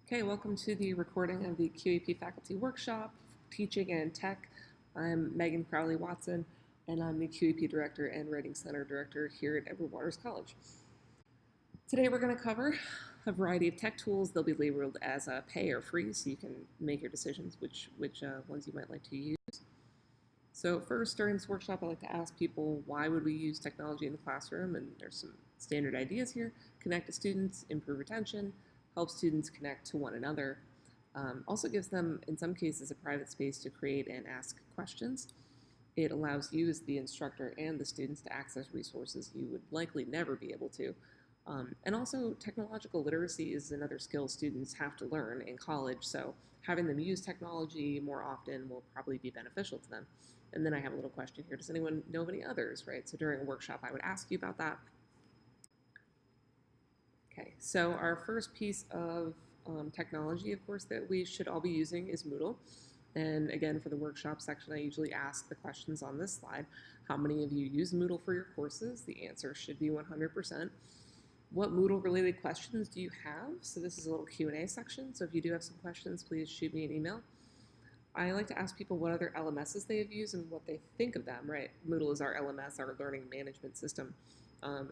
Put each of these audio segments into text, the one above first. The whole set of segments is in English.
Okay, welcome to the recording of the QEP Faculty Workshop, Teaching and Tech. I'm Megan Crowley-Watson, and I'm the QEP Director and Writing Center Director here at Edward Waters College. Today we're going to cover a variety of tech tools. They'll be labeled as pay or free, so you can make your decisions which ones you might like to use. So first, during this workshop, I like to ask people, why would we use technology in the classroom? And there's some standard ideas here. Connect to students, improve retention, help students connect to one another. Also gives them, in some cases, a private space to create and ask questions. It allows you as the instructor and the students to access resources you would likely never be able to. And also, technological literacy is another skill students have to learn in college, so having them use technology more often will probably be beneficial to them. And then I have a little question here. Does anyone know of any others, right? So during a workshop, I would ask you about that. Okay, so our first piece of technology, of course, that we should all be using is Moodle. And again, for the workshop section, I usually ask the questions on this slide. How many of you use Moodle for your courses? The answer should be 100%. What Moodle-related questions do you have? So this is a little Q&A section, so if you do have some questions, please shoot me an email. I like to ask people what other LMSs they have used and what they think of them, right? Moodle is our LMS, our learning management system.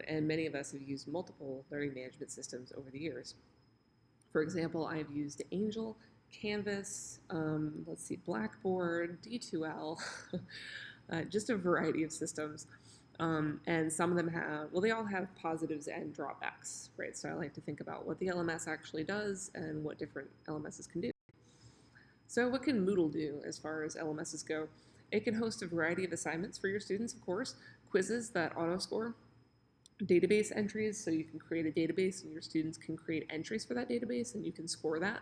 And many of us have used multiple learning management systems over the years. For example, I've used Angel, Canvas, Blackboard, D2L, just a variety of systems. And some of them have, well, they all have positives and drawbacks, right? So I like to think about what the LMS actually does and what different LMSs can do. So what can Moodle do as far as LMSs go? It can host a variety of assignments for your students, of course, quizzes that auto-score, database entries, so you can create a database and your students can create entries for that database and you can score that.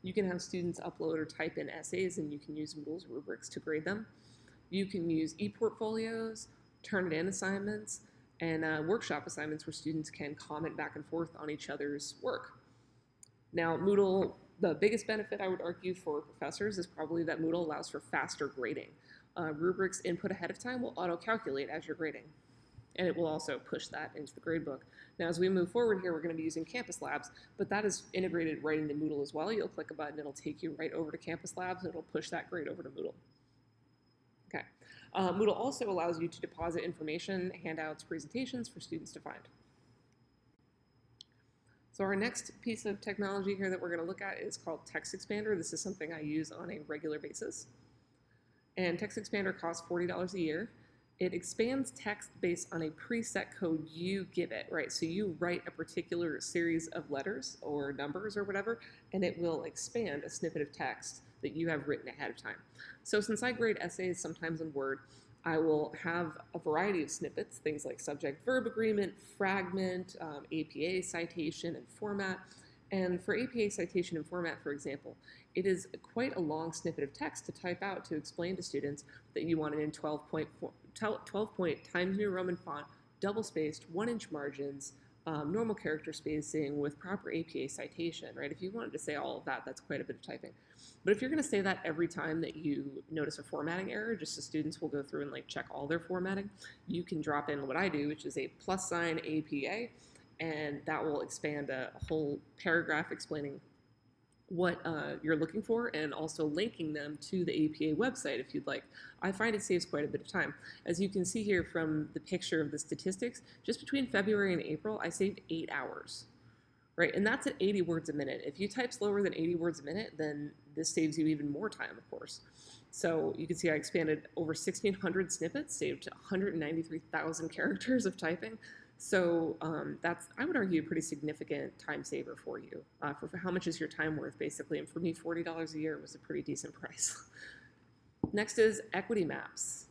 You can have students upload or type in essays and you can use Moodle's rubrics to grade them. You can use e-portfolios, Turn-it-in assignments, and workshop assignments where students can comment back and forth on each other's work. Now, Moodle, the biggest benefit I would argue for professors is probably that Moodle allows for faster grading. Rubrics input ahead of time will auto-calculate as you're grading, and it will also push that into the gradebook. Now, as we move forward here, we're going to be using Campus Labs, but that is integrated right into Moodle as well. You'll click a button, it'll take you right over to Campus Labs, and it'll push that grade over to Moodle. Okay. Moodle also allows you to deposit information, handouts, presentations for students to find. So our next piece of technology here that we're going to look at is called Text Expander. This is something I use on a regular basis. And Text Expander costs $40 a year. It expands text based on a preset code you give it, right? So you write a particular series of letters or numbers or whatever, and it will expand a snippet of text that you have written ahead of time. So since I grade essays sometimes in Word, I will have a variety of snippets, things like subject-verb agreement, fragment, APA citation, and format. And for APA citation and format, for example, it is quite a long snippet of text to type out to explain to students that you want it in 12-point Times New Roman font, double-spaced, 1-inch margins, normal character spacing with proper APA citation, right? If you wanted to say all of that, that's quite a bit of typing. But if you're going to say that every time that you notice a formatting error, just so students will go through and check all their formatting, you can drop in what I do, which is a +sign APA, and that will expand a whole paragraph explaining what you're looking for and also linking them to the APA website if you'd like. I find it saves quite a bit of time. As you can see here from the picture of the statistics, just between February and April, I saved 8 hours, right? And that's at 80 words a minute. If you type slower than 80 words a minute, then this saves you even more time, of course. So you can see I expanded over 1,600 snippets, saved 193,000 characters of typing. So that's, I would argue, a pretty significant time saver for you. For how much is your time worth, basically? And for me, $40 a year was a pretty decent price. Next is Equity Maps.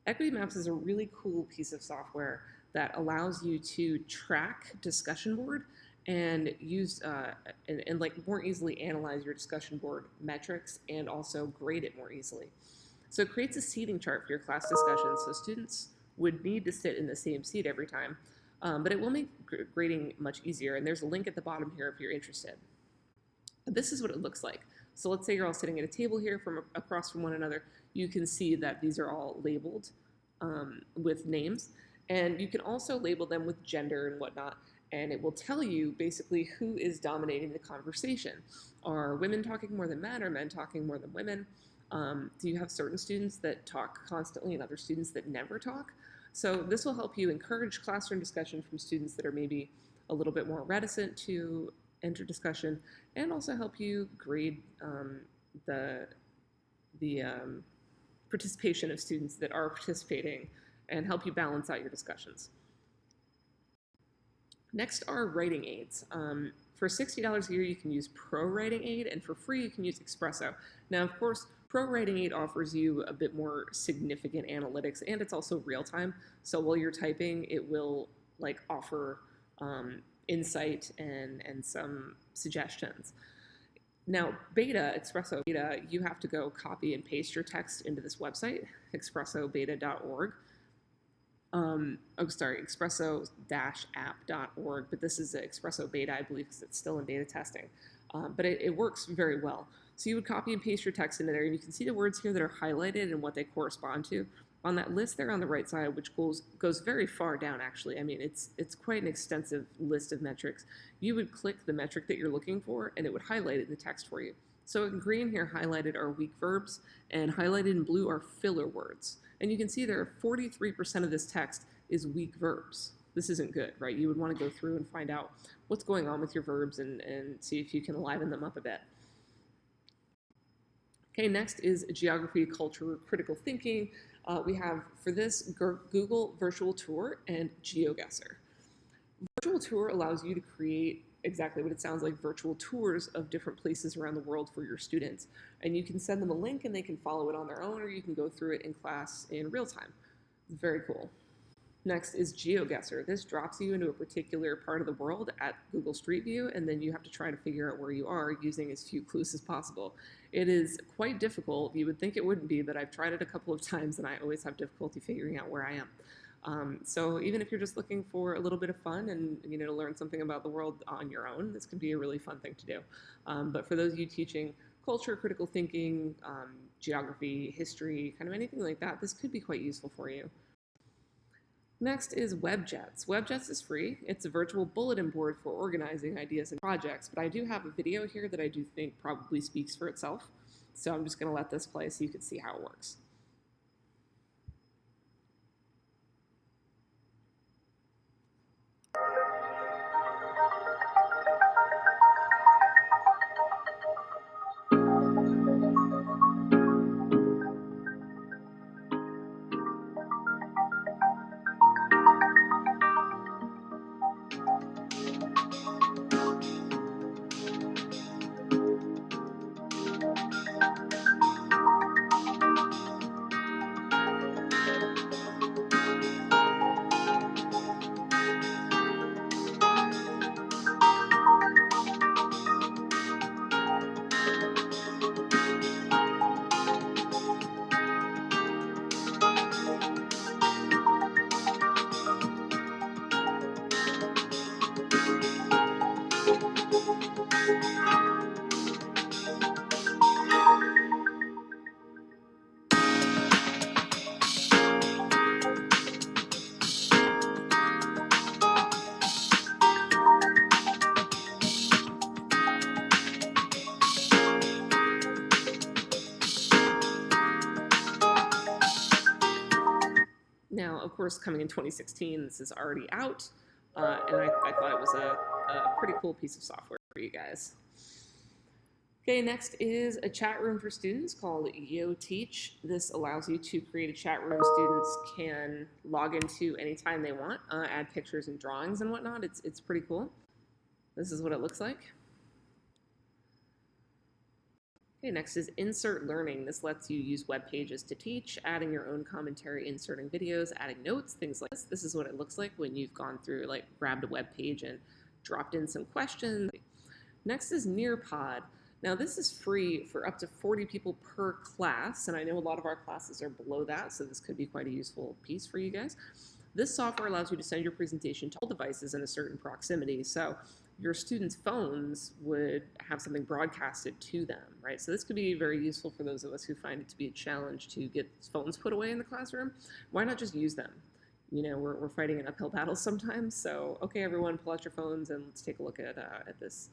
Equity Maps is a really cool piece of software that allows you to track discussion board and use and more easily analyze your discussion board metrics and also grade it more easily. So it creates a seating chart for your class discussions, so students would need to sit in the same seat every time, but it will make grading much easier, and there's a link at the bottom here if you're interested. This is what it looks like. So let's say you're all sitting at a table here from across from one another. You can see that these are all labeled with names, and you can also label them with gender and whatnot. and it will tell you basically who is dominating the conversation. Are women talking more than men? Are men talking more than women? Do you have certain students that talk constantly and other students that never talk? So this will help you encourage classroom discussion from students that are maybe a little bit more reticent to enter discussion, and also help you grade the participation of students that are participating and help you balance out your discussions. Next are writing aids. For $60 a year, you can use Pro Writing Aid, and for free, you can use Espresso. Now, of course, Pro Writing Aid offers you a bit more significant analytics, and it's also real time. So while you're typing, it will offer insight and some suggestions. Now, Espresso Beta, you have to go copy and paste your text into this website, expressobeta.org. Espresso-app.org, but this is Espresso Beta, I believe, because it's still in beta testing. But it works very well. So you would copy and paste your text into there, and you can see the words here that are highlighted and what they correspond to. On that list there on the right side, which goes very far down, actually. I mean, it's quite an extensive list of metrics. You would click the metric that you're looking for, and it would highlight it in the text for you. So in green here, highlighted are weak verbs, and highlighted in blue are filler words. And you can see there 43% of this text is weak verbs. This isn't good, right? You would want to go through and find out what's going on with your verbs and see if you can liven them up a bit. Okay, next is geography, culture, critical thinking. We have, for this, Google Virtual Tour and GeoGuessr. Virtual Tour allows you to create exactly what it sounds like, virtual tours of different places around the world for your students. And you can send them a link and they can follow it on their own, or you can go through it in class in real time. Very cool. Next is GeoGuessr. This drops you into a particular part of the world at Google Street View, and then you have to try to figure out where you are using as few clues as possible. It is quite difficult. You would think it wouldn't be, but I've tried it a couple of times and I always have difficulty figuring out where I am. So even if you're just looking for a little bit of fun and to learn something about the world on your own, this could be a really fun thing to do. But for those of you teaching culture, critical thinking, geography, history, kind of anything like that, this could be quite useful for you. Next is WebJets. WebJets is free. It's a virtual bulletin board for organizing ideas and projects, but I do have a video here that I do think probably speaks for itself. So I'm just going to let this play so you can see how it works. Now, of course, coming in 2016, this is already out, and I thought it was a pretty cool piece of software for you guys. Okay, next is a chat room for students called YoTeach. This allows you to create a chat room students can log into anytime they want, add pictures and drawings and whatnot. It's pretty cool. This is what it looks like. Okay, next is Insert Learning. This lets you use web pages to teach, adding your own commentary, inserting videos, adding notes, things like this. This is what it looks like when you've gone through, grabbed a web page and dropped in some questions. Next is Nearpod. Now this is free for up to 40 people per class, and I know a lot of our classes are below that, so this could be quite a useful piece for you guys. This software allows you to send your presentation to all devices in a certain proximity, so your students' phones would have something broadcasted to them, right? So this could be very useful for those of us who find it to be a challenge to get phones put away in the classroom. Why not just use them? we're fighting an uphill battle sometimes. So, okay, everyone, pull out your phones and let's take a look at this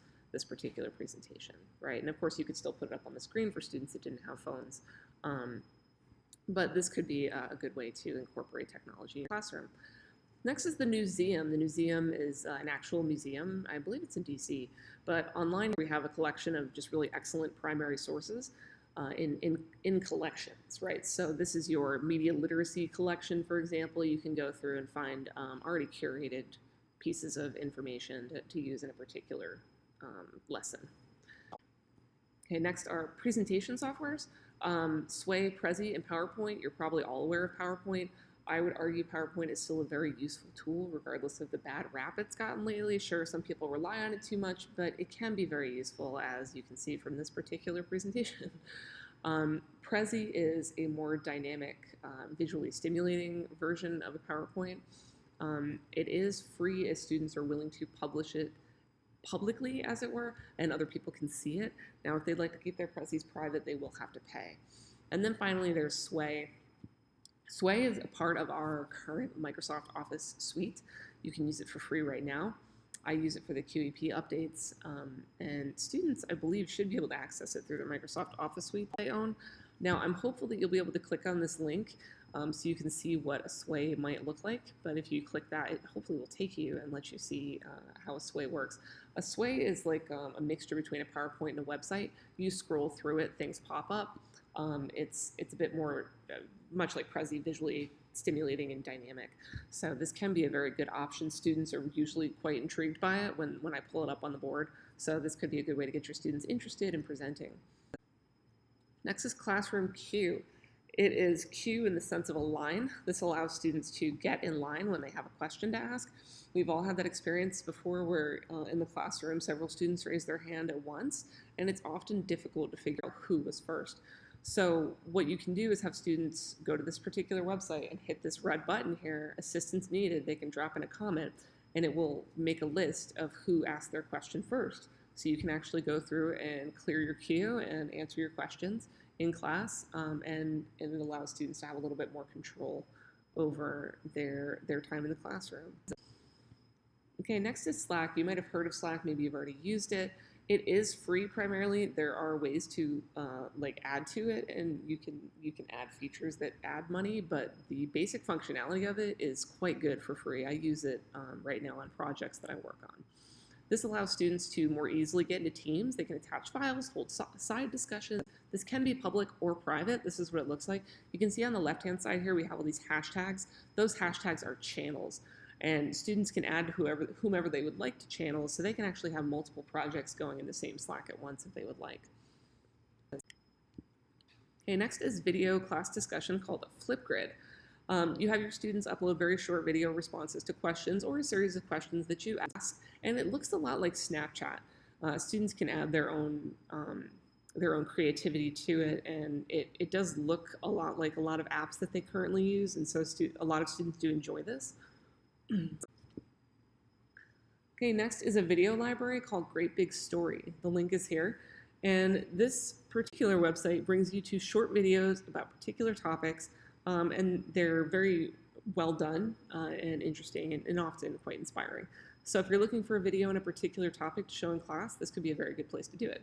particular presentation, right? And of course, you could still put it up on the screen for students that didn't have phones. But this could be a good way to incorporate technology in the classroom. Next is the museum. The museum is an actual museum. I believe it's in DC, but online we have a collection of just really excellent primary sources in collections, right? So this is your media literacy collection, for example. You can go through and find already curated pieces of information to use in a particular lesson. Okay, next are presentation softwares. Sway, Prezi, and PowerPoint. You're probably all aware of PowerPoint. I would argue PowerPoint is still a very useful tool, regardless of the bad rap it's gotten lately. Sure, some people rely on it too much, but it can be very useful, as you can see from this particular presentation. Prezi is a more dynamic, visually stimulating version of a PowerPoint. It is free if students are willing to publish it publicly, as it were, and other people can see it. Now, if they'd like to keep their Prezis private, they will have to pay. And then finally, there's Sway. Sway is a part of our current Microsoft Office suite. You can use it for free right now. I use it for the QEP updates, and students, I believe, should be able to access it through the Microsoft Office suite they own. Now, I'm hopeful that you'll be able to click on this link so you can see what a Sway might look like, but if you click that, it hopefully will take you and let you see how a Sway works. A Sway is like a mixture between a PowerPoint and a website. You scroll through it, things pop up. It's a bit more, much like Prezi, visually stimulating and dynamic. So this can be a very good option. Students are usually quite intrigued by it when I pull it up on the board. So this could be a good way to get your students interested in presenting. Next is Classroom Q. It is Q in the sense of a line. This allows students to get in line when they have a question to ask. We've all had that experience before where in the classroom several students raise their hand at once, and it's often difficult to figure out who was first. So what you can do is have students go to this particular website and hit this red button here, assistance needed. They can drop in a comment, and it will make a list of who asked their question first. So you can actually go through and clear your queue and answer your questions in class, and it allows students to have a little bit more control over their time in the classroom. Okay, next is Slack. You might have heard of Slack, maybe you've already used it. It is free primarily. There are ways to add to it, and you can add features that add money, but the basic functionality of it is quite good for free. I use it right now on projects that I work on. This allows students to more easily get into teams. They can attach files, hold side discussions. This can be public or private. This is what it looks like. You can see on the left-hand side here, we have all these hashtags. Those hashtags are channels, and students can add whomever they would like to channels, so they can actually have multiple projects going in the same Slack at once if they would like. Okay, next is video class discussion called a Flipgrid. You have your students upload very short video responses to questions or a series of questions that you ask, and it looks a lot like Snapchat. Students can add their own creativity to it, and it does look a lot like a lot of apps that they currently use, and so a lot of students do enjoy this. Okay, next is a video library called Great Big Story. The link is here, and this particular website brings you to short videos about particular topics, and they're very well done and interesting and often quite inspiring. So if you're looking for a video on a particular topic to show in class, this could be a very good place to do it.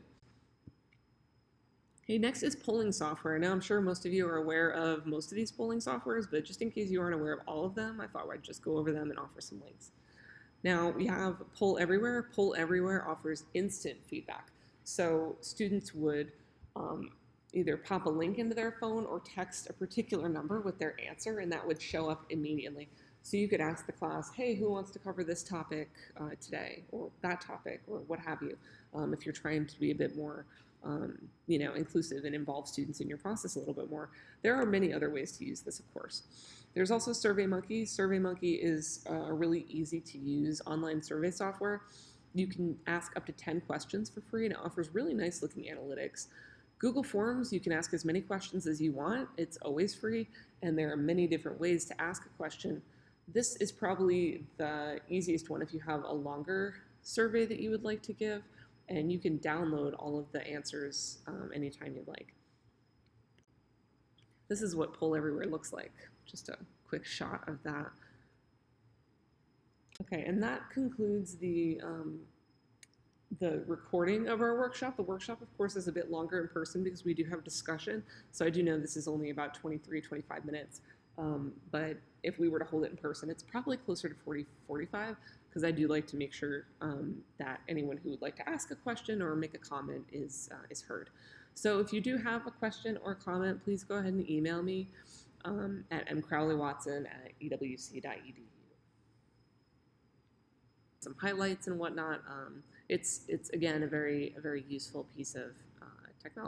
Okay, next is polling software. Now I'm sure most of you are aware of most of these polling softwares, but just in case you aren't aware of all of them, I thought I'd just go over them and offer some links. Now we have Poll Everywhere. Poll Everywhere offers instant feedback. So students would either pop a link into their phone or text a particular number with their answer, and that would show up immediately. So you could ask the class, hey, who wants to cover this topic today, or that topic, or what have you, if you're trying to be a bit more inclusive and involve students in your process a little bit more. There are many other ways to use this, of course. There's also SurveyMonkey. SurveyMonkey is a really easy to use online survey software. You can ask up to 10 questions for free, and it offers really nice looking analytics. Google Forms, you can ask as many questions as you want. It's always free, and there are many different ways to ask a question. This is probably the easiest one if you have a longer survey that you would like to give, and you can download all of the answers anytime you'd like. This is what Poll Everywhere looks like. Just a quick shot of that. Okay, and that concludes the recording of our workshop. The workshop, of course, is a bit longer in person because we do have discussion. So I do know this is only about 23, 25 minutes. But if we were to hold it in person, it's probably closer to 40, 45, because I do like to make sure that anyone who would like to ask a question or make a comment is heard. So if you do have a question or comment, please go ahead and email me at mcrowleywatson@ewc.edu. Some highlights and whatnot. It's again a very useful piece of technology.